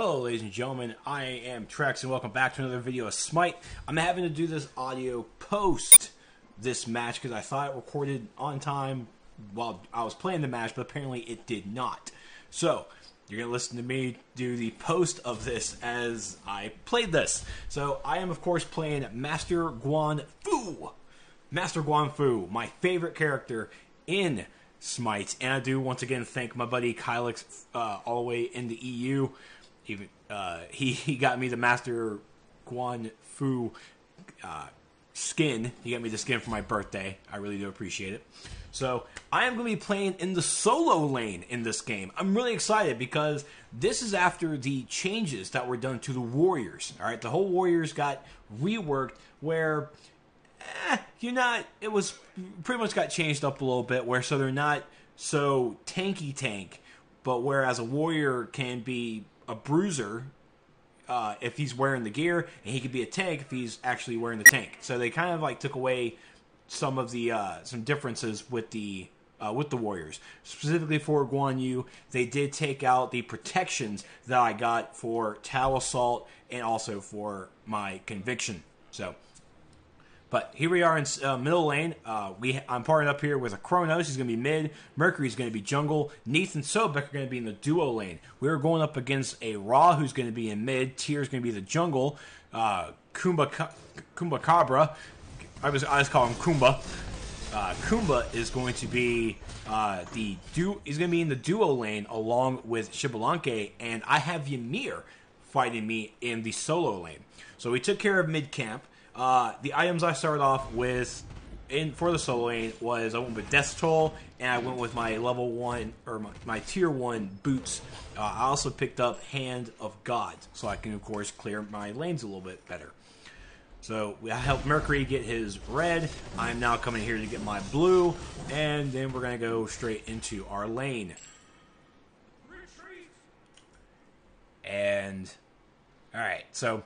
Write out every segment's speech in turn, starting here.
Hello ladies and gentlemen, I am Trex and welcome back to another video of Smite. I'm having to do this audio post this match because I thought it recorded on time while I was playing the match, but apparently it did not. So, you're going to listen to me do the post of this as I played this. So, I am of course playing Master Guan Fu. Master Guan Fu, my favorite character in Smite. And I do once again thank my buddy Kylix all the way in the EU. Even he got me the Master Guan Fu skin. He got me the skin for my birthday. I really do appreciate it. So I am going to be playing in the solo lane in this game. I'm really excited because this is after the changes that were done to the warriors. All right, the whole warriors got reworked where it was pretty much got changed up a little bit where so they're not so tank, but whereas a warrior can be a bruiser if he's wearing the gear, and he could be a tank if he's actually wearing the tank. So they kind of like took away some of the some differences with the warriors. Specifically for Guan Yu, they did take out the protections that I got for Tau Assault and also for my Conviction. So, but here we are in middle lane. I'm partnered up here with a Kronos. He's going to be mid. Mercury's going to be jungle. Neith and Sobek are going to be in the duo lane. We're going up against a Ra who's going to be in mid. Tyr's going to be the jungle. Kumba Cabra. I just call him Kumba. Kumba is going to be he's going to be in the duo lane along with Shibalanke, and I have Ymir fighting me in the solo lane. So we took care of mid camp. The items I started off with for the solo lane was I went with Death Toll, and I went with my level 1 or my tier 1 boots. I also picked up Hand of God, so I can of course clear my lanes a little bit better. So I helped Mercury get his red. I'm now coming here to get my blue, and then we're going to go straight into our lane. And alright, so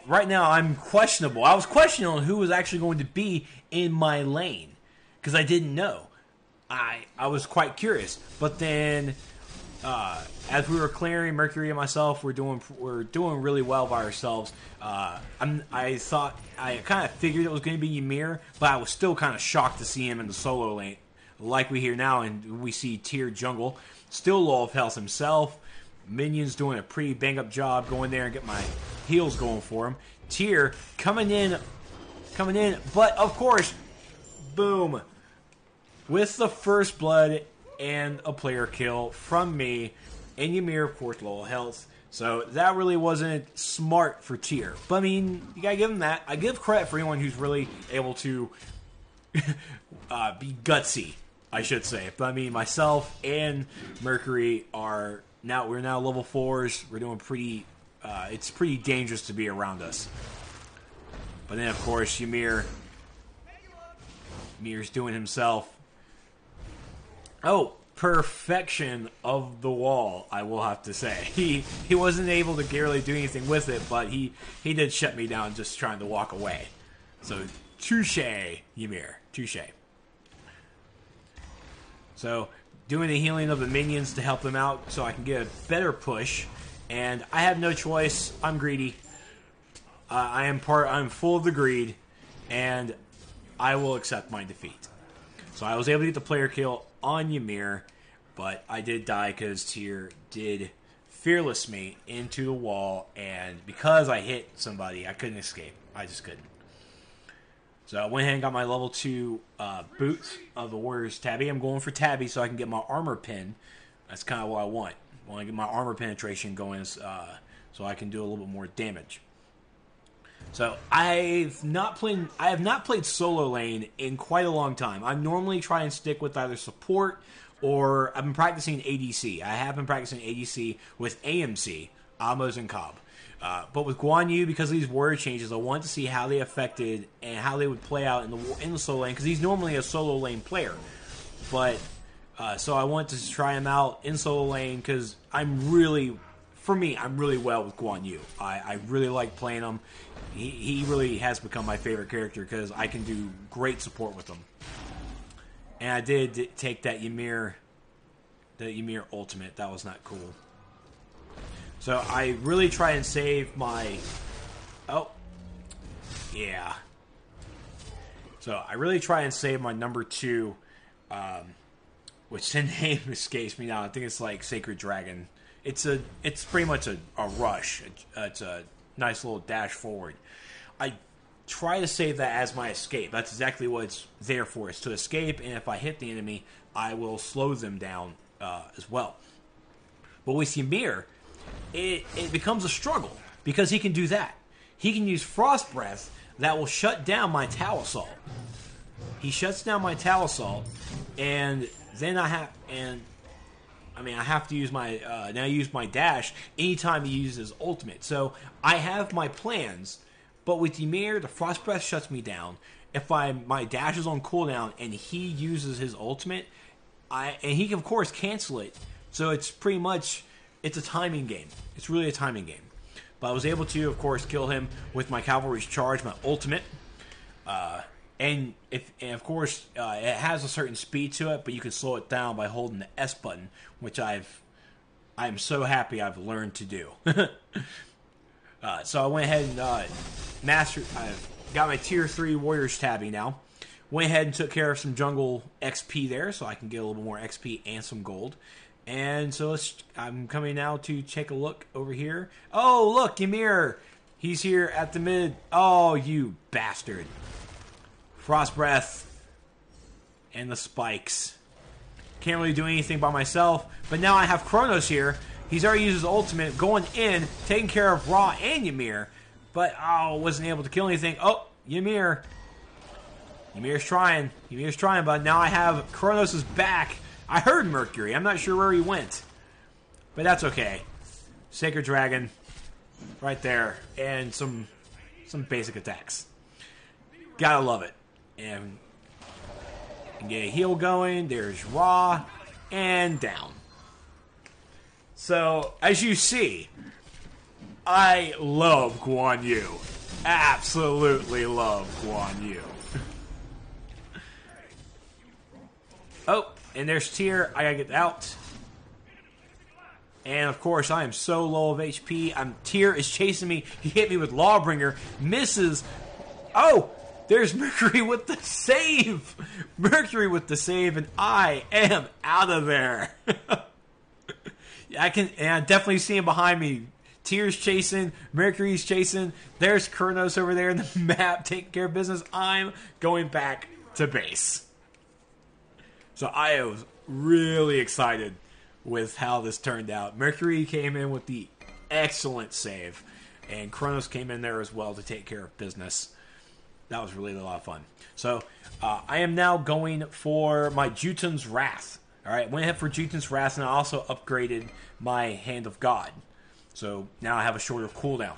right now I'm questionable. I was questioning on who was actually going to be in my lane because I didn't know. I was quite curious, but then as we were clearing, Mercury and myself we're doing really well by ourselves. I kind of figured it was going to be Ymir, but I was still kind of shocked to see him in the solo lane, like we hear now, and we see Tyr jungle, still low of health himself. Minions doing a pretty bang up job going there and get my heals going for him. Tyr coming in, but of course, boom, with the first blood and a player kill from me, and Ymir of course low health. So that really wasn't smart for Tyr. But I mean, you gotta give him that. I give credit for anyone who's really able to be gutsy, I should say. But I mean, myself and Mercury we're now level 4s. We're doing pretty. It's pretty dangerous to be around us. But then, of course, Ymir's doing himself. Oh, perfection of the wall, I will have to say. He wasn't able to really do anything with it, but he did shut me down just trying to walk away. So, touche, Ymir. Touche. So, doing the healing of the minions to help them out so I can get a better push. And I have no choice. I'm greedy. I'm full of the greed, and I will accept my defeat. So I was able to get the player kill on Ymir, but I did die because Tyr did fearless me into the wall, and because I hit somebody, I couldn't escape. I just couldn't. So I went ahead and got my level 2 boots of the Warriors Tabby. I'm going for Tabby so I can get my armor pin. That's kind of what I want. I want to get my armor penetration going so I can do a little bit more damage. So I have not played solo lane in quite a long time. I normally try and stick with either support or I've been practicing ADC. I have been practicing ADC with AMC, Amos and Cobb. But with Guan Yu, because of these warrior changes, I wanted to see how they affected and how they would play out in the solo lane, because he's normally a solo lane player. But so I wanted to try him out in solo lane because I'm really well with Guan Yu. I really like playing him. He really has become my favorite character because I can do great support with him. And I did take that Ymir ultimate. That was not cool. So I really try and save my... Oh. Yeah. So I really try and save my number 2, which the name escapes me now. I think it's like Sacred Dragon. It's pretty much a rush. It's a nice little dash forward. I try to save that as my escape. That's exactly what it's there for. It's to escape, and if I hit the enemy, I will slow them down as well. But with Ymir, it becomes a struggle because he can do that. He can use Frost Breath that will shut down my Tau Assault. He shuts down my Tau Assault, and then I have to use my now use my dash anytime he uses his ultimate. So I have my plans, but with Ymir, the Frost Breath shuts me down. If my dash is on cooldown and he uses his ultimate, and he can of course cancel it. So it's pretty much a timing game. It's really a timing game. But I was able to, of course, kill him with my Cavalry's Charge, my ultimate. And of course, it has a certain speed to it, but you can slow it down by holding the S button, which I'm so happy I've learned to do. So I went ahead and I've got my Tier 3 Warriors tabby now. Went ahead and took care of some jungle XP there, so I can get a little bit more XP and some gold. And so I'm coming now to take a look over here. Oh, look, Ymir! He's here at the mid. Oh, you bastard. Frost Breath. And the spikes. Can't really do anything by myself. But now I have Kronos here. He's already used his ultimate, going in, taking care of Ra and Ymir. But, wasn't able to kill anything. Oh, Ymir. Ymir's trying. Ymir's trying, but now I have Kronos' back. I heard Mercury. I'm not sure where he went. But that's okay. Sacred Dragon. Right there. And some basic attacks. Gotta love it. And get a heal going. There's Ra. And down. So, as you see, I love Guan Yu. Absolutely love Guan Yu. Oh, and there's Tyr. I gotta get out. And of course, I am so low of HP. Tyr is chasing me. He hit me with Lawbringer. Misses. Oh, there's Mercury with the save. Mercury with the save, and I am out of there. And I definitely see him behind me. Tyr's chasing. Mercury's chasing. There's Kronos over there in the map taking care of business. I'm going back to base. So I was really excited with how this turned out. Mercury came in with the excellent save, and Kronos came in there as well to take care of business. That was really a lot of fun. So I am now going for my Jutun's Wrath. All right, went ahead for Jutun's Wrath, and I also upgraded my Hand of God. So now I have a shorter cooldown.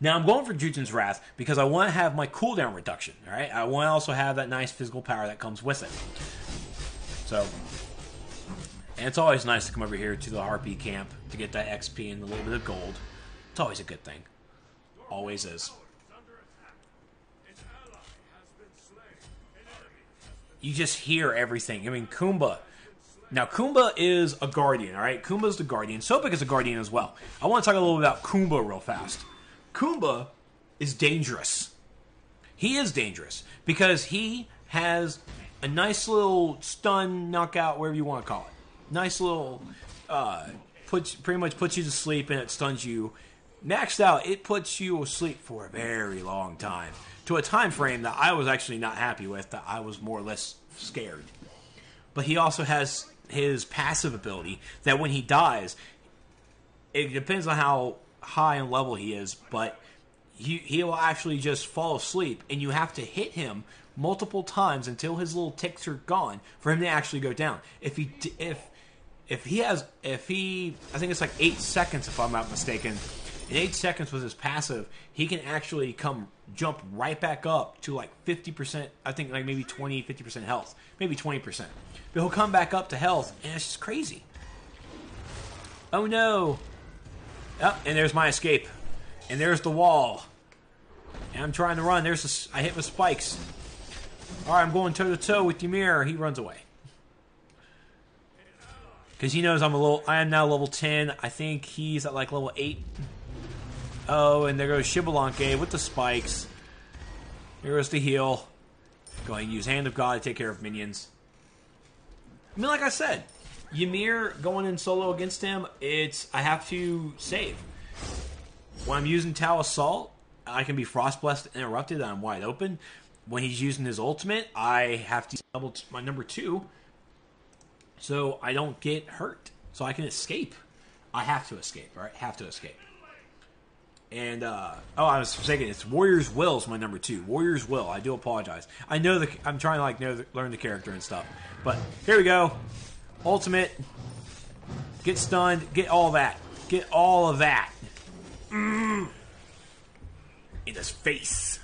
Now I'm going for Jutun's Wrath because I want to have my cooldown reduction. All right, I want to also have that nice physical power that comes with it. So, and it's always nice to come over here to the RP camp to get that XP and a little bit of gold. It's always a good thing. Always is. You just hear everything. I mean, Kumba. Now, Kumba is a Guardian, all right? Kumba's the Guardian. Sophic is a Guardian as well. I want to talk a little bit about Kumba real fast. Kumba is dangerous. He is dangerous because he has a nice little stun, knockout, whatever you want to call it. Nice little, pretty much puts you to sleep and it stuns you. Maxed out, it puts you asleep for a very long time. To a time frame that I was actually not happy with, that I was more or less scared. But he also has his passive ability that when he dies, it depends on how high in level he is, but he will actually just fall asleep, and you have to hit him multiple times until his little ticks are gone for him to actually go down. I think it's like 8 seconds if I'm not mistaken. In 8 seconds with his passive, he can actually jump right back up to like 50%, I think like maybe 20, 50% health. Maybe 20%. But he'll come back up to health, and it's just crazy. Oh no. Oh, and there's my escape. And there's the wall. And I'm trying to run. I hit with spikes. Alright, I'm going toe-to-toe with Ymir. He runs away. Because he knows I am now level 10. I think he's at like level 8. Oh, and there goes Shibalanke with the spikes. Here goes the heal. Go ahead and use Hand of God to take care of minions. I mean, like I said, Ymir going in solo against him, I have to save. When I'm using Tau Assault, I can be Frost Blessed and Interrupted, and I'm wide open. When he's using his ultimate, I have to double my number 2, so I don't get hurt. So I can escape. I have to escape, alright? Have to escape. And, oh, I was mistaken. It's Warrior's Will is my number 2. Warrior's Will. I do apologize. I know I'm trying to, like, learn the character and stuff. But, here we go. Ultimate. Get stunned. Get all that. Get all of that. In his face.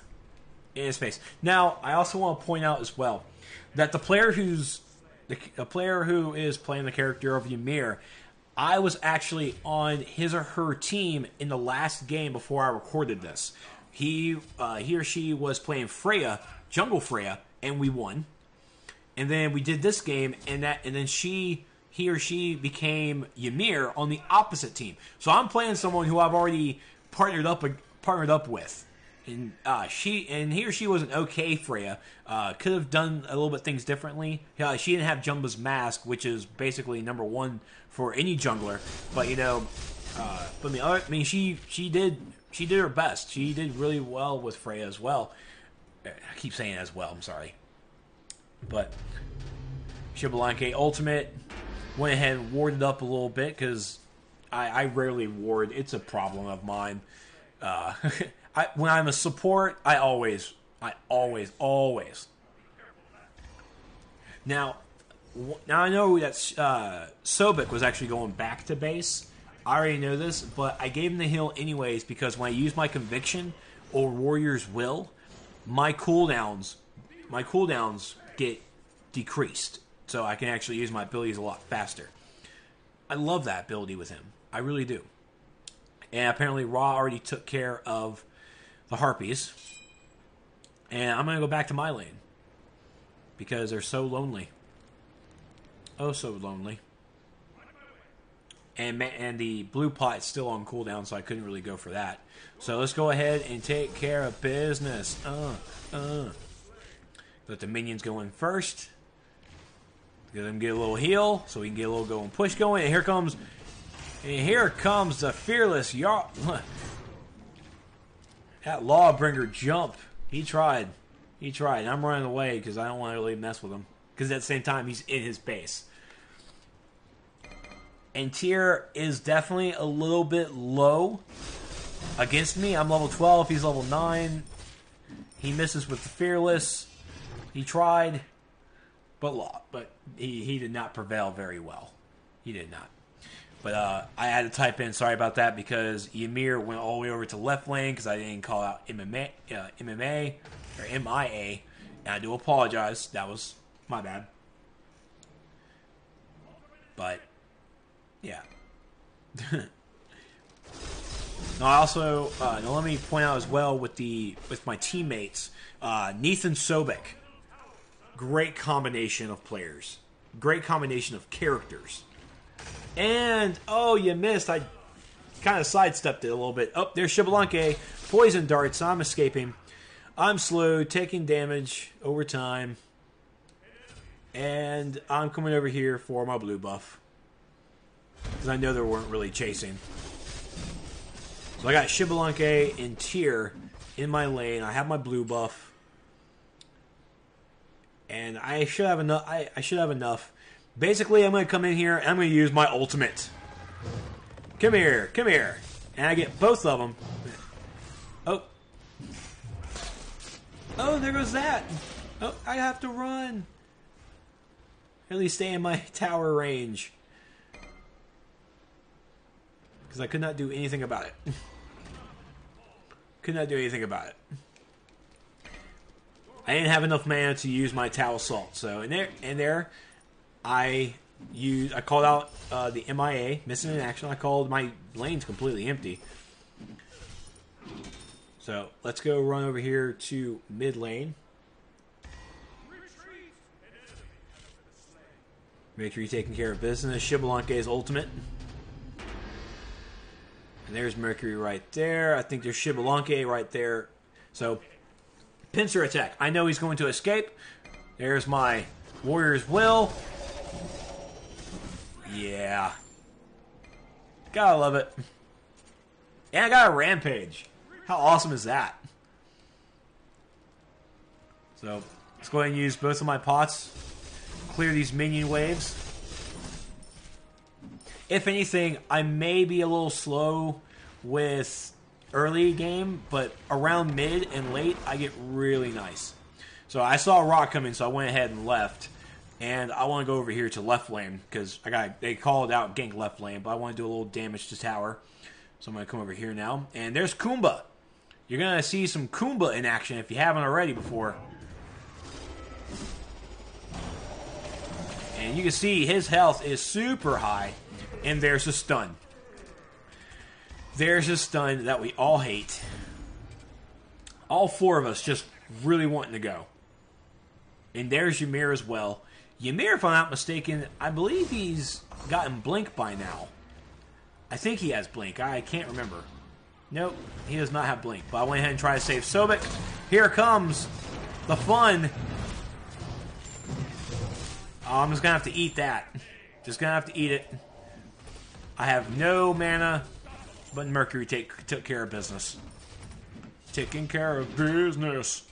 In his face. Now, I also want to point out as well that the player who is playing the character of Ymir, I was actually on his or her team in the last game before I recorded this. He or she was playing Freya, Jungle Freya, and we won. And then we did this game, and then he or she became Ymir on the opposite team. So I'm playing someone who I've already partnered up with. And he or she was an okay Freya. Could have done a little bit things differently. She didn't have Jumba's Mask, which is basically number 1 for any jungler. But she did her best. She did really well with Freya as well. I keep saying as well. I'm sorry. But Shibalanke ultimate went ahead and warded up a little bit because I rarely ward. It's a problem of mine. When I'm a support, I always. Now I know that Sobek was actually going back to base. I already know this, but I gave him the heal anyways because when I use my Conviction or Warrior's Will, my cooldowns get decreased. So I can actually use my abilities a lot faster. I love that ability with him. I really do. And apparently Ra already took care of the Harpies. And I'm going to go back to my lane. Because they're so lonely. Oh, so lonely. And the blue pot is still on cooldown, so I couldn't really go for that. So let's go ahead and take care of business. Let the minions go in first. Let them get a little heal, so we can get a little go and push going. And here comes the fearless Yarl. That Lawbringer jump. He tried. And I'm running away because I don't want to really mess with him. Because at the same time, he's in his base. And tier is definitely a little bit low against me. I'm level 12. He's level 9. He misses with the fearless. He tried, but he did not prevail very well. He did not. But I had to type in, sorry about that, because Ymir went all the way over to left lane because I didn't call out MMA, or MIA, and I do apologize. That was my bad. But, yeah. Now, I also, now let me point out as well with my teammates, Neith and Sobek. Great combination of players. Great combination of characters. And, oh, you missed. I kind of sidestepped it a little bit. Oh, there's Shibalanke. Poison darts. I'm escaping. I'm slow, taking damage over time. And I'm coming over here for my blue buff. Because I know they weren't really chasing. So I got Shibalanke and Tyr in my lane. I have my blue buff. And I should have enough. I should have enough. Basically, I'm going to come in here and I'm going to use my ultimate. Come here. And I get both of them. Oh. Oh, there goes that. Oh, I have to run. At least stay in my tower range. Because I could not do anything about it. Could not do anything about it. I didn't have enough mana to use my Tau Assault. So in there, I called out the MIA, missing in action. I called my lane's completely empty. So let's go run over here to mid lane. Mercury taking care of business. Shibalanke's ultimate. And there's Mercury right there. I think there's Shibalanke right there. So, pincer attack. I know he's going to escape. There's my Warrior's Will. Yeah. Gotta love it. And I got a Rampage. How awesome is that? So, let's go ahead and use both of my pots. Clear these minion waves. If anything, I may be a little slow with early game, but around mid and late, I get really nice. So I saw a rock coming, so I went ahead and left. And I want to go over here to left lane, because they called out gank left lane, but I want to do a little damage to tower. So I'm going to come over here now. And there's Kumba. You're going to see some Kumba in action if you haven't already before. And you can see his health is super high. And there's a stun. There's a stun that we all hate. All four of us just really wanting to go. And there's Ymir as well. Ymir, if I'm not mistaken, I believe he's gotten Blink by now. I think he has Blink. I can't remember. Nope, he does not have Blink. But I went ahead and tried to save Sobek. Here comes the fun. Oh, I'm just going to have to eat that. Just going to have to eat it. I have no mana, but Mercury took care of business. Taking care of business.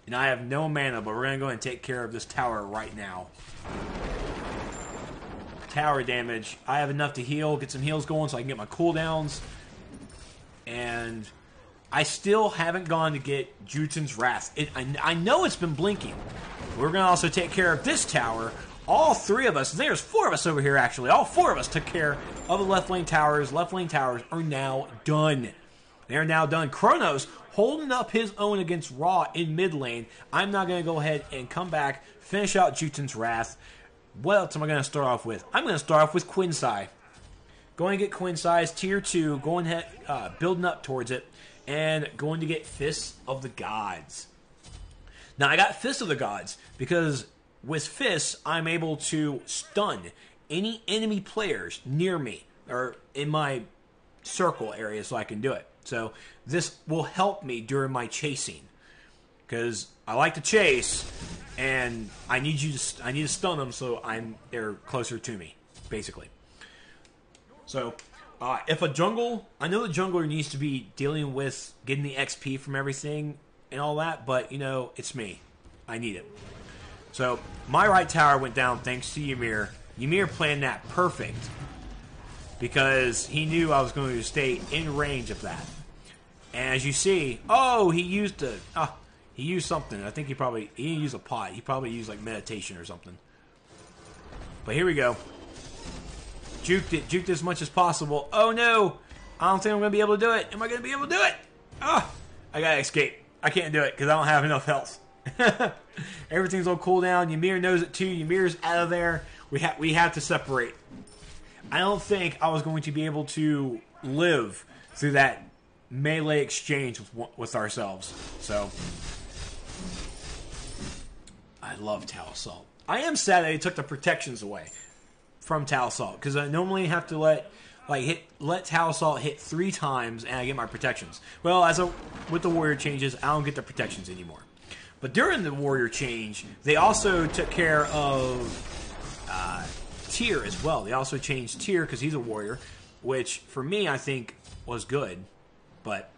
And I have no mana, but we're going to go ahead and take care of this tower right now. Tower damage. I have enough to heal, get some heals going so I can get my cooldowns. And I still haven't gone to get Jutin's Wrath. I know it's been blinking. We're going to also take care of this tower. All three of us, there's four of us over here actually, all four of us took care of the left lane towers. Left lane towers are now done. They're now done. Kronos holding up his own against Raw in mid lane. I'm not going to go ahead and come back, finish out Jutin's Wrath. What else am I going to start off with? I'm going to start off with Quinsai. Going to get Quinsai's tier 2, going ahead, building up towards it, and going to get Fists of the Gods. Now, I got Fists of the Gods because with Fists, I'm able to stun any enemy players near me or in my circle area so I can do it. So this will help me during my chasing because I like to chase and I need to stun them so they're closer to me, basically. So if a jungle, I know the jungler needs to be dealing with getting the XP from everything and all that, but you know, it's me. I need it. So, my right tower went down thanks to Ymir. Ymir planned that perfect because he knew I was going to stay in range of that. And as you see, he used something. I think he didn't use a pot. He probably used like meditation or something. But here we go. Juked as much as possible. Oh no! I don't think I'm going to be able to do it. Am I going to be able to do it? I got to escape. I can't do it because I don't have enough health. Everything's on cooldown. Ymir knows it too. Ymir's out of there. We have to separate. I don't think I was going to be able to live through that melee exchange with ourselves. So I love Talsalt. I am sad that they took the protections away from Talsalt because I normally have to let Talsalt hit 3 times and I get my protections. Well, with the warrior changes, I don't get the protections anymore. But during the warrior change, they also took care of Tyr as well. They also changed Tyr because he's a warrior, which for me I think was good. But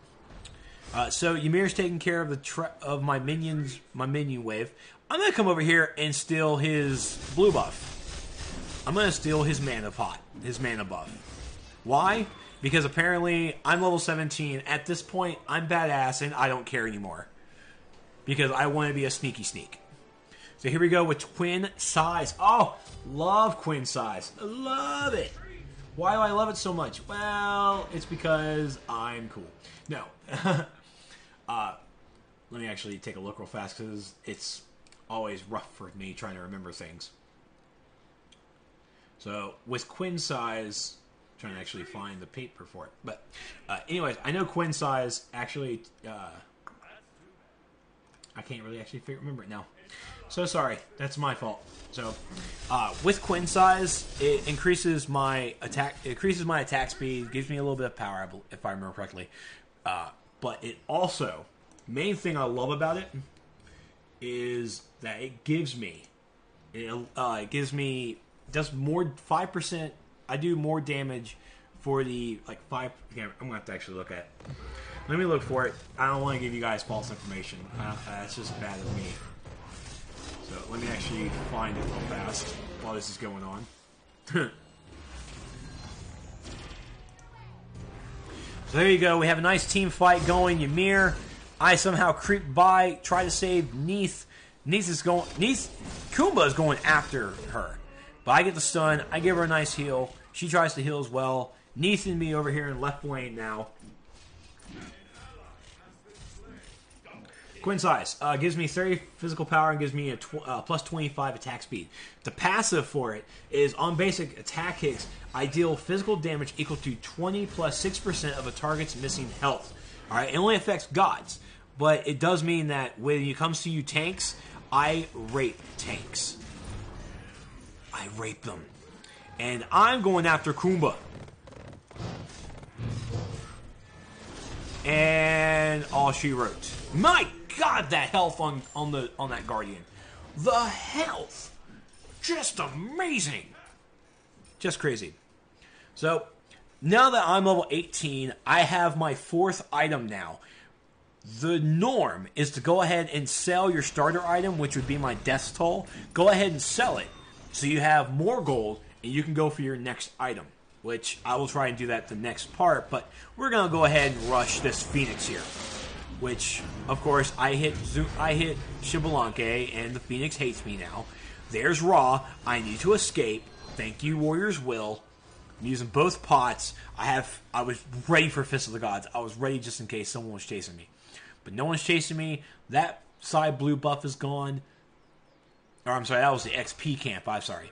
so Ymir's taking care of my minions, my minion wave. I'm gonna come over here and steal his blue buff. I'm gonna steal his mana pot, his mana buff. Why? Because apparently I'm level 17. At this point, I'm badass and I don't care anymore. Because I want to be a sneaky sneak. So here we go with Twin Size. Oh, love Queen Size. I love it. Why do I love it so much? Well, it's because I'm cool. No. Let me actually take a look real fast because it's always rough for me trying to remember things. So with Quinn Size, I'm trying to actually find the paper for it. But anyways, I know Quinn Size actually I can't really actually remember it now. So sorry, that's my fault. So, with Quinn size, it increases my attack. It increases my attack speed, gives me a little bit of power, if I remember correctly. But it also, main thing I love about it is that it gives me, does more 5%. I do more damage for the like 5. Again, I'm gonna have to actually look at it. Let me look for it. I don't want to give you guys false information. That's just bad of me. So let me actually find it real fast while this is going on. So there you go. We have a nice team fight going. Ymir, I somehow creep by, try to save Neith. Kumba is going after her. But I get the stun. I give her a nice heal. She tries to heal as well. Neith and me over here in left lane now. Quinn size gives me 30 physical power and gives me a plus 25 attack speed. The passive for it is on basic attack hits, I deal physical damage equal to 20 plus 6% of a target's missing health. Alright, it only affects gods, but it does mean that when it comes to you tanks, I rape tanks. I rape them. And I'm going after Kumba. And all she wrote. My God, that health on that Guardian. The health. Just amazing. Just crazy. So, now that I'm level 18, I have my 4th item now. The norm is to go ahead and sell your starter item, which would be my Death's Toll. Go ahead and sell it so you have more gold and you can go for your next item, which I will try and do that the next part, but we're going to go ahead and rush this Phoenix here, which, of course, I hit Shibalanke, and the Phoenix hates me now. There's Ra. I need to escape. Thank you, Warrior's Will. I'm using both pots. I was ready for Fist of the Gods. I was ready just in case someone was chasing me. But no one's chasing me. That side blue buff is gone. Or, I'm sorry, that was the XP camp. I'm sorry.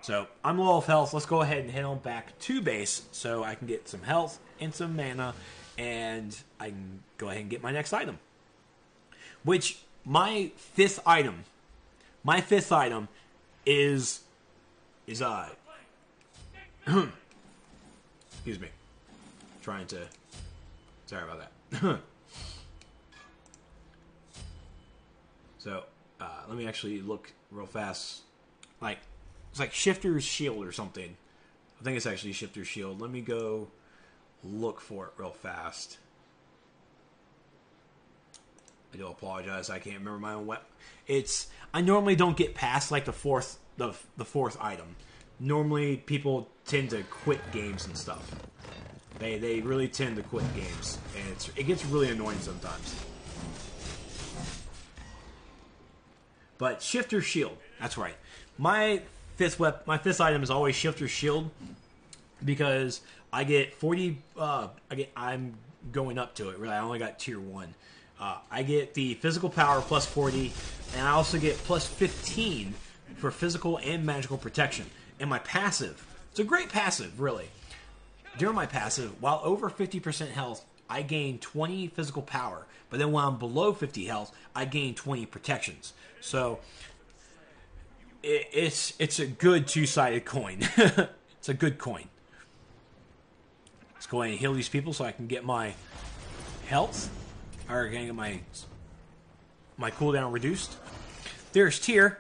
So, I'm low of health. Let's go ahead and head on back to base so I can get some health and some mana, and I can go ahead and get my next item. Which, my fifth item is excuse me. Sorry about that. So, let me actually look real fast. It's like Shifter's Shield or something. I think it's actually Shifter's Shield. Let me go look for it real fast. I do apologize. I can't remember my own weapon. I normally don't get past like the fourth item. Normally, people tend to quit games and stuff. They really tend to quit games, and it gets really annoying sometimes. But Shifter's Shield, that's right. My fifth item is always Shifter's Shield because I get 40. I'm going up to it. Really, I only got tier 1. I get the physical power plus 40, and I also get plus 15 for physical and magical protection. And my passive, it's a great passive, really. During my passive, while over 50% health, I gain 20 physical power. But then when I'm below 50 health, I gain 20 protections. So it's a good two-sided coin. It's a good coin. Let's go ahead and heal these people so I can get my health. Or can I get my cooldown reduced. There's Tyr.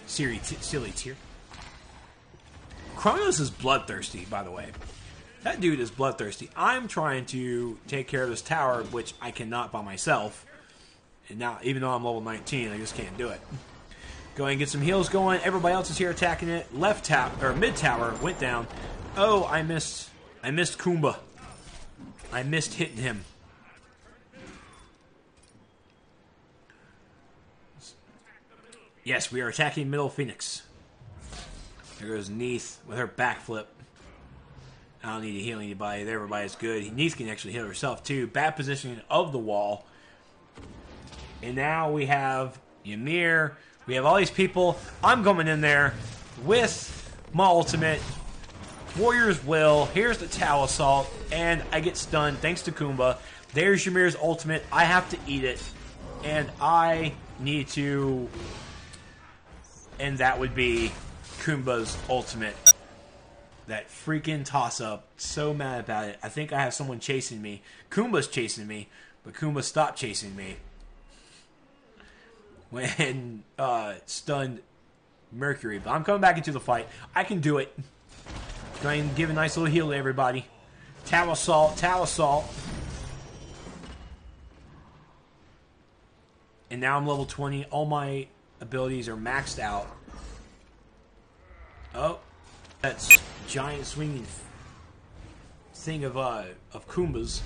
Silly Tyr. Kronos is bloodthirsty, by the way. That dude is bloodthirsty. I'm trying to take care of this tower, which I cannot by myself. And now, even though I'm level 19, I just can't do it. Go ahead and get some heals going. Everybody else is here attacking it. Mid tower went down. Oh, I missed Kumba. I missed hitting him. Yes, we are attacking middle Phoenix. There goes Neith with her backflip. I don't need to heal anybody. Everybody's good. Neith can actually heal herself too. Bad positioning of the wall. And now we have Ymir. We have all these people. I'm coming in there with my ultimate. Warrior's Will. Here's the Tau Assault. And I get stunned thanks to Kumba. There's Ymir's ultimate. I have to eat it. and I need to... And that would be Kumba's ultimate. That freaking toss-up. So mad about it. I think I have someone chasing me. Kumba's chasing me, but Kumba stopped chasing me when stunned Mercury. But I'm coming back into the fight. I can do it. Try and give a nice little heal to everybody. Tower Assault, Tower Assault. And now I'm level 20. All my abilities are maxed out. Oh, that's giant swinging thing of Kumba's.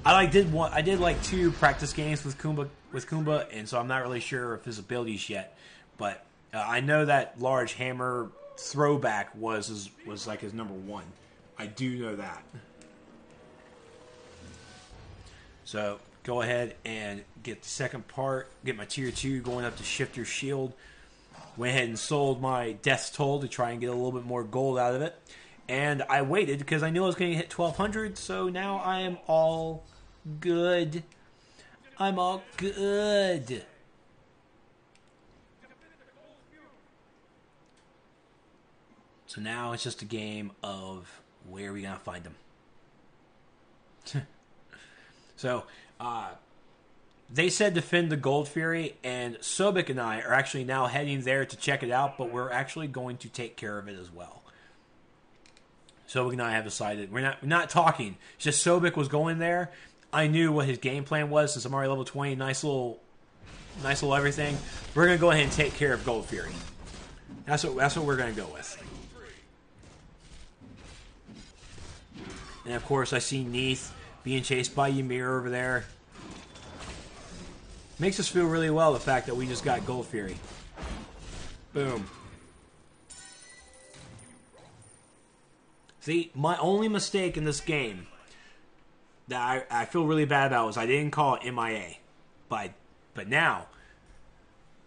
I did like 2 practice games with Kumba, and so I'm not really sure of his abilities yet. But I know that large hammer throwback was like his number 1. I do know that. So go ahead and get the second part. Get my tier 2 going up to Shifter Shield. Went ahead and sold my Death's Toll to try and get a little bit more gold out of it. And I waited because I knew I was going to hit 1200. So now I am all good. I'm all good. So now it's just a game of where are we going to find them. So, they said defend the Gold Fury, and Sobek and I are actually now heading there to check it out, but we're actually going to take care of it as well. Sobek and I have decided, we're not talking, it's just Sobek was going there. I knew what his game plan was, since I'm already level 20, nice little everything. We're going to go ahead and take care of Gold Fury. That's what we're going to go with. And of course, I see Neith being chased by Ymir over there. Makes us feel really well, the fact that we just got Gold Fury. Boom. See, my only mistake in this game that I feel really bad about was I didn't call it MIA. But now,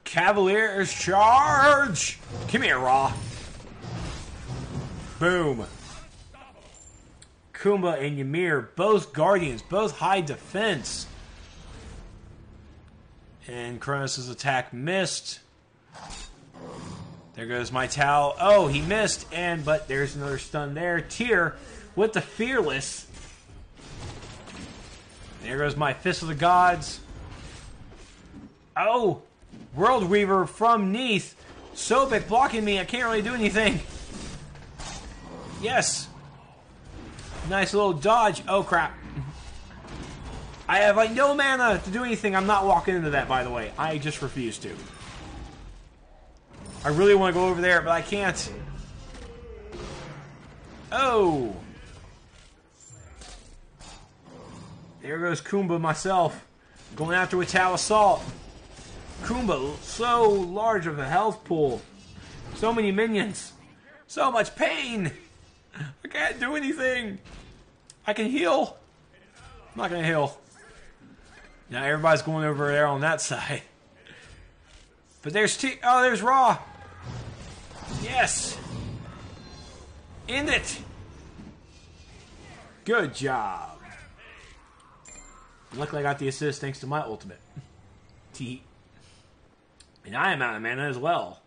Cavaliers charge! Come here, Raw. Boom. Kumba and Ymir, both Guardians, both high defense. And Kronos' attack missed. There goes my Tau. Oh, he missed, but there's another stun there. Tyr with the Fearless. There goes my Fist of the Gods. Oh, World Weaver from Neith. Sobek blocking me. I can't really do anything. Yes. Nice little dodge. Oh, crap. I have like no mana to do anything. I'm not walking into that, by the way. I just refuse to. I really want to go over there, but I can't. Oh. There goes Kumba myself. Going after with Tau Assault. Kumba, so large of a health pool. So many minions. So much pain. I can't do anything. I can heal. I'm not going to heal. Now everybody's going over there on that side. But there's there's Raw. Yes. End it. Good job. Luckily I got the assist thanks to my ultimate. T. And I am out of mana as well.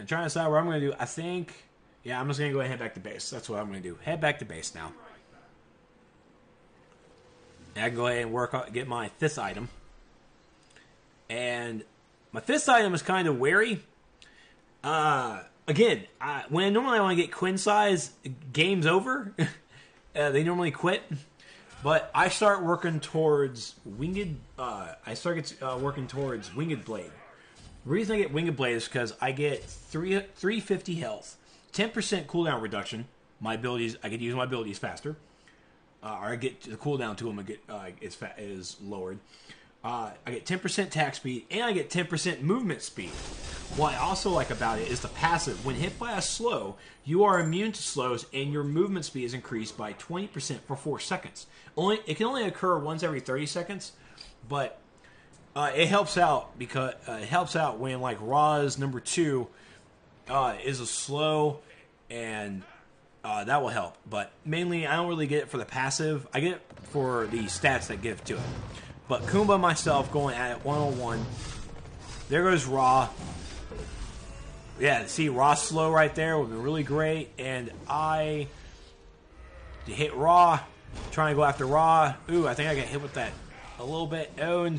I'm trying to decide what I'm going to do. I think, yeah, I'm just going to go ahead and head back to base. That's what I'm going to do. Head back to base now. And I can go ahead and get my 5th item. And my 5th item is kind of wary. Again, when normally I want to get Quinn size, game's over. They normally quit. But I start working towards Winged. Working towards Winged Blade. The reason I get Winged Blade is because I get 350 health, 10% cooldown reduction. My abilities, I can use my abilities faster, or I get the cooldown to them is lowered. I get 10% attack speed, and I get 10% movement speed. What I also like about it is the passive. When hit by a slow, you are immune to slows, and your movement speed is increased by 20% for 4 seconds. It can only occur once every 30 seconds, but it helps out because when like Ra's number 2 is a slow, and that will help. But mainly, I don't really get it for the passive. I get it for the stats that give to it. But Kumba and myself going at it 101. There goes Ra. Yeah, see, Ra's slow right there would be really great. And I hit Ra. Trying to go after Ra. Ooh, I think I got hit with that a little bit. Oh,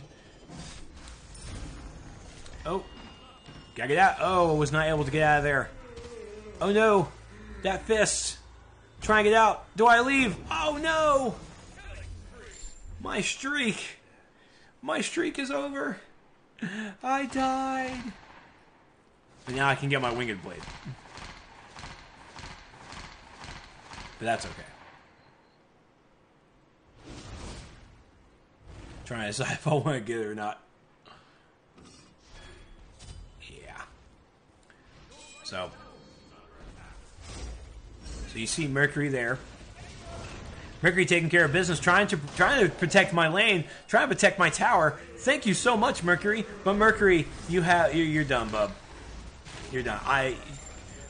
gotta get out. Oh, I was not able to get out of there. Oh no, that fist. Trying to get out. Do I leave? Oh no! My streak. My streak is over. I died. But now I can get my winged blade. But that's okay. Trying to decide if I want to get it or not. Yeah. So you see Mercury there. Mercury taking care of business, trying to protect my lane, trying to protect my tower. Thank you so much, Mercury. But Mercury, you're done, bub. You're done.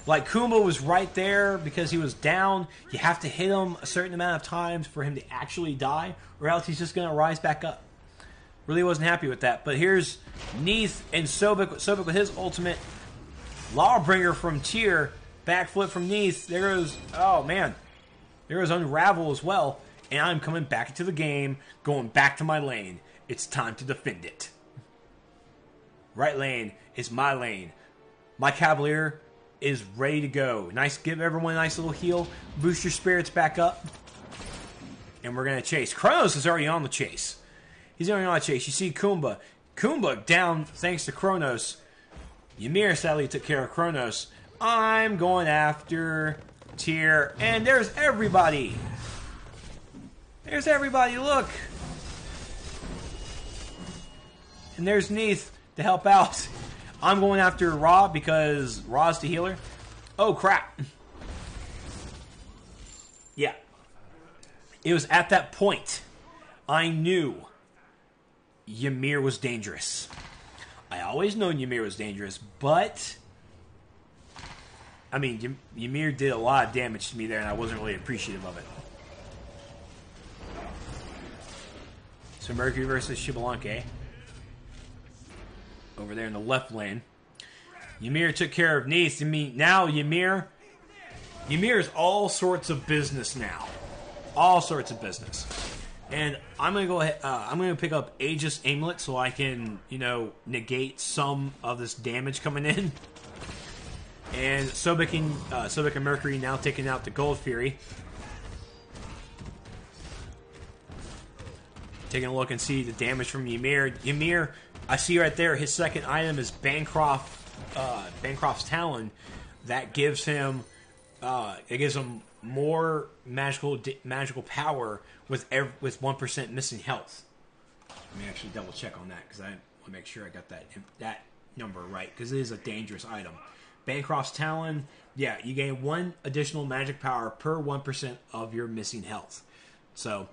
Like Kumba was right there because he was down. You have to hit him a certain amount of times for him to actually die, or else he's just going to rise back up. Really wasn't happy with that. But here's Neith and Sobek with his ultimate. Lawbringer from Tyr. Backflip from Neith. There goes, oh man. There goes Unravel as well. And I'm coming back into the game, going back to my lane. It's time to defend it. Right lane is my lane. My Cavalier is ready to go. Nice, give everyone a nice little heal. Boost your spirits back up. And we're going to chase. Kronos is already on the chase. He's already on the chase. You see Kumba. Kumba down thanks to Kronos. Ymir sadly took care of Kronos. I'm going after Tyr. And there's everybody. There's everybody. Look. And there's Neith to help out. I'm going after Ra because Ra's the healer. Oh, crap. Yeah. It was at that point I knew Ymir was dangerous. I always known Ymir was dangerous, but I mean, Ymir did a lot of damage to me there, and I wasn't really appreciative of it. So Mercury versus Xbalanque. Over there in the left lane. Ymir took care of Neith. I mean, now Ymir is all sorts of business now. All sorts of business. And I'm going to go ahead, I'm going to pick up Aegis Amulet so I can, negate some of this damage coming in. And Sobek and Mercury now taking out the Gold Fury. Taking a look and see the damage from Ymir. Ymir, I see right there, his second item is Bancroft's Talon. That gives him, more magical power with 1% missing health. Let me actually double check on that because I want to make sure I got that number right because it is a dangerous item. Bancroft's Talon, yeah, you gain 1 additional magic power per 1% of your missing health. So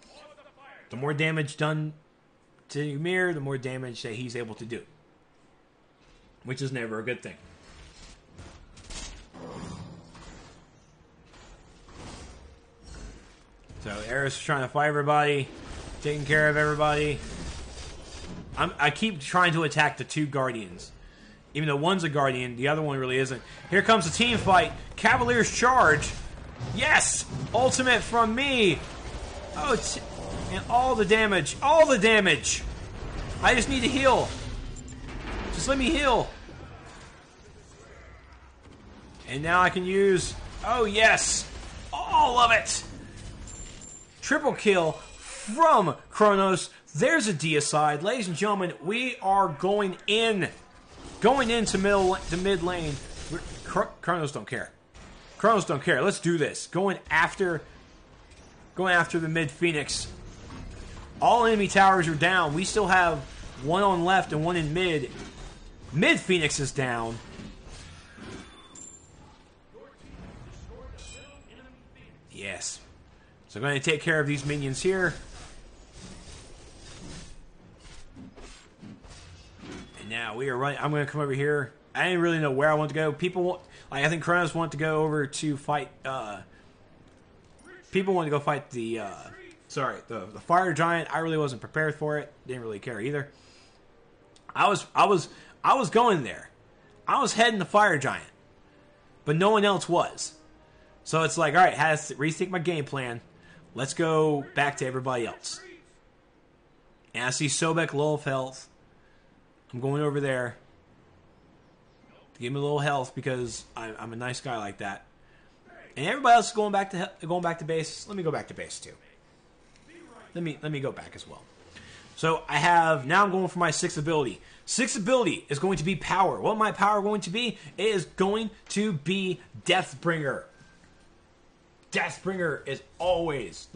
the more damage done to Ymir, the more damage that he's able to do. Which is never a good thing. So Eris is trying to fight everybody, taking care of everybody. I keep trying to attack the 2 Guardians. Even though one's a Guardian, the other one really isn't. Here comes the team fight. Cavalier's charge. Yes! Ultimate from me. Oh, and all the damage. All the damage. I just need to heal. Just let me heal. And now I can use... Oh, yes. All of it. Triple kill from Kronos. There's a deicide. Ladies and gentlemen, we are going in. Going into mid lane. Kronos don't care. Kronos don't care. Let's do this. Going after the mid Phoenix. All enemy towers are down. We still have 1 on left and 1 in mid. Mid Phoenix is down. Yes. So I'm going to take care of these minions here. And now we are running. I'm going to come over here. I didn't really know where I want to go. People want, I think Kronos wanted to go over to fight people wanted to go fight the the fire giant. I really wasn't prepared for it. Didn't really care either. I was going there. I was heading the fire giant, but no one else was. So it's like, all right, had to rethink my game plan. Let's go back to everybody else. And I see Sobek low of health. I'm going over there to give him a little health because I'm a nice guy like that. And everybody else is going back to base. Let me go back to base too. Let me go back as well. So I'm going for my 6th ability. 6th ability is going to be power. What my power going to be? It is going to be Deathbringer. Deathbringer is always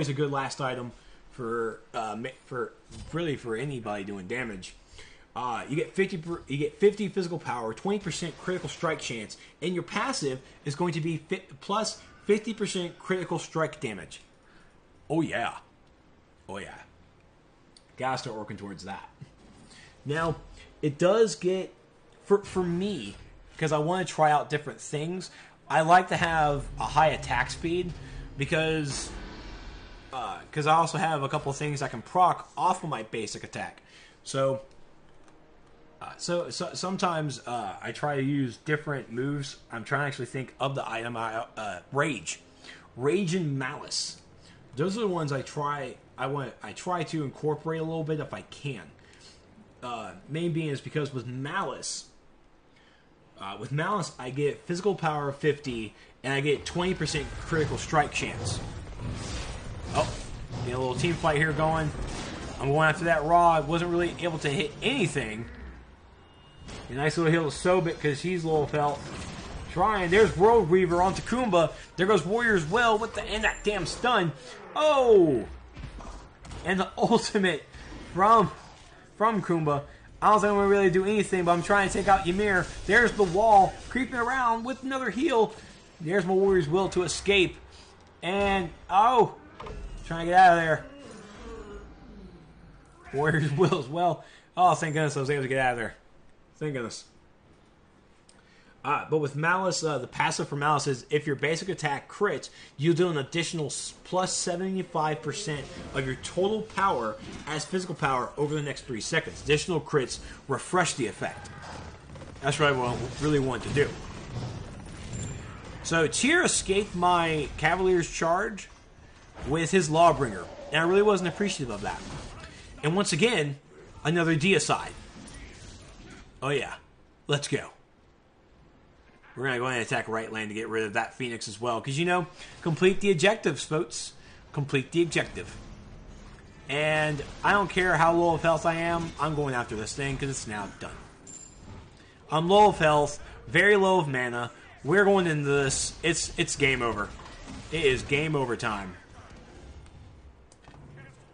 a good last item for anybody doing damage. You get 50 physical power, 20% critical strike chance, and your passive is going to be plus 50% critical strike damage. Oh yeah. Gotta start working towards that. Now, it does get for me, because I want to try out different things. I like to have a high attack speed because I also have a couple of things I can proc off of my basic attack. So sometimes I try to use different moves. I'm trying to actually think of the item. Rage and Malice. Those are the ones I try to incorporate a little bit if I can. Main being is because with Malice, I get physical power of 50, and I get 20% critical strike chance. Oh, get a little team fight here going. I'm going after that Raw. I wasn't really able to hit anything. A nice little heal to Sobit because he's low health. Trying. There's World Weaver on Takumba. There goes Warrior's Will with and that damn stun. Oh! And the ultimate from Kumba. I don't think I'm going to really do anything, but I'm trying to take out Ymir. There's the wall, creeping around with another heal. There's my Warrior's Will to escape. And, trying to get out of there. Warrior's Will as well. Oh, thank goodness I was able to get out of there. Thank goodness. But with Malice, the passive for Malice is if your basic attack crits, you do an additional plus 75% of your total power as physical power over the next 3 seconds. Additional crits refresh the effect. That's what I really want to do. So Tyr escaped my Cavalier's charge with his Lawbringer, and I really wasn't appreciative of that. And once again, another deicide. Oh yeah, let's go. We're going to go ahead and attack right lane to get rid of that Phoenix as well. Because, complete the objectives, folks. Complete the objective. And I don't care how low of health I am. I'm going after this thing because it's now done. I'm low of health. Very low of mana. We're going into this. It's game over. It is game over time.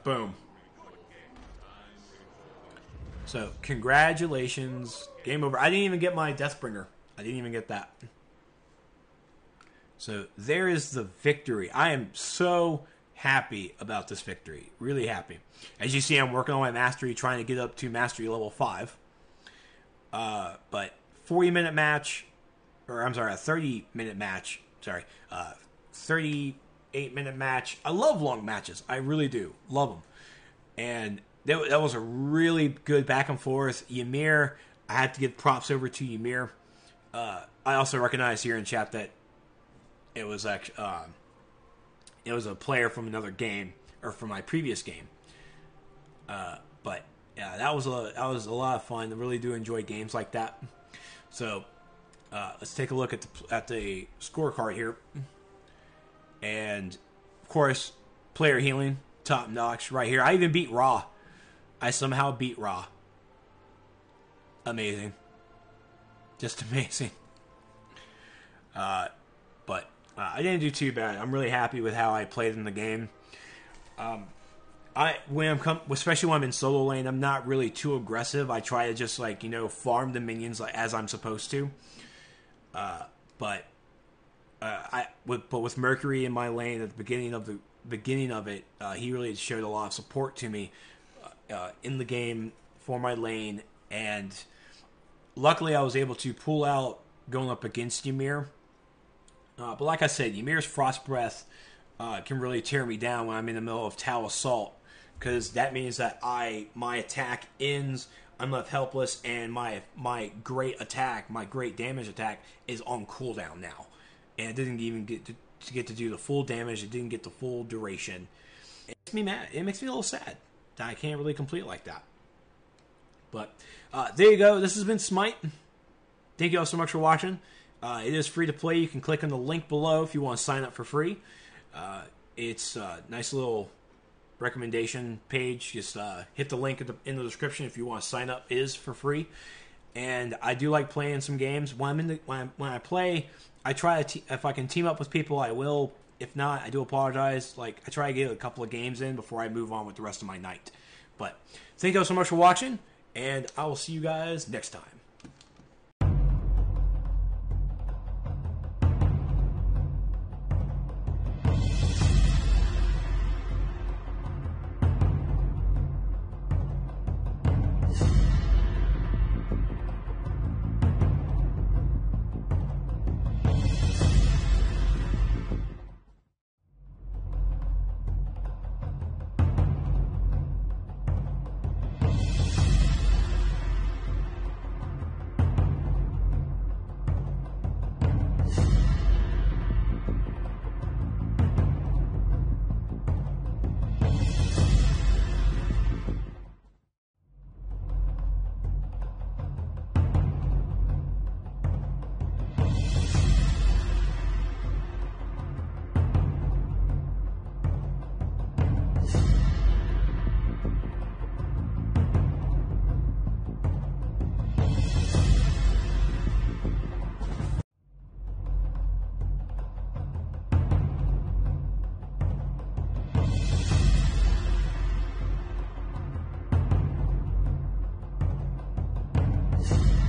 Boom. So, congratulations. Game over. I didn't even get my Deathbringer. I didn't even get that. So there is the victory. I am so happy about this victory. Really happy. As you see, I'm working on my mastery, trying to get up to mastery level 5. But 40-minute match, or I'm sorry, a 30-minute match. Sorry, 38-minute match. I love long matches. I really do. Love them. And that was a really good back and forth. Ymir, I had to give props over to Ymir. I also recognize here in chat that it was actually it was a player from another game or from my previous game. But yeah, that was a lot of fun. I really do enjoy games like that. So let's take a look at the scorecard here, and of course, player healing top notch right here. I even beat Raw. I somehow beat Raw. Amazing. Just amazing. But I didn't do too bad. I'm really happy with how I played in the game. Especially when I'm in solo lane, I'm not really too aggressive. I try to just farm the minions as I'm supposed to. But with Mercury in my lane at the beginning of it, he really showed a lot of support to me in the game for my lane, and luckily I was able to pull out going up against Ymir. But like I said, Ymir's Frost Breath can really tear me down when I'm in the middle of Tau Assault, because that means that my attack ends, I'm left helpless, and my great attack, my great damage attack, is on cooldown now, and it didn't even get to do the full damage. It didn't get the full duration. It makes me mad. It makes me a little sad that I can't really complete it like that. But there you go. This has been Smite. Thank you all so much for watching. It is free to play. You can click on the link below if you want to sign up for free. It's a nice little recommendation page. Just hit the link in the description if you want to sign up. It is for free. And I do like playing some games. When I play, I try to if I can team up with people, I will. If not, I do apologize. Like, I try to get a couple of games in before I move on with the rest of my night. But thank you all so much for watching, and I will see you guys next time. You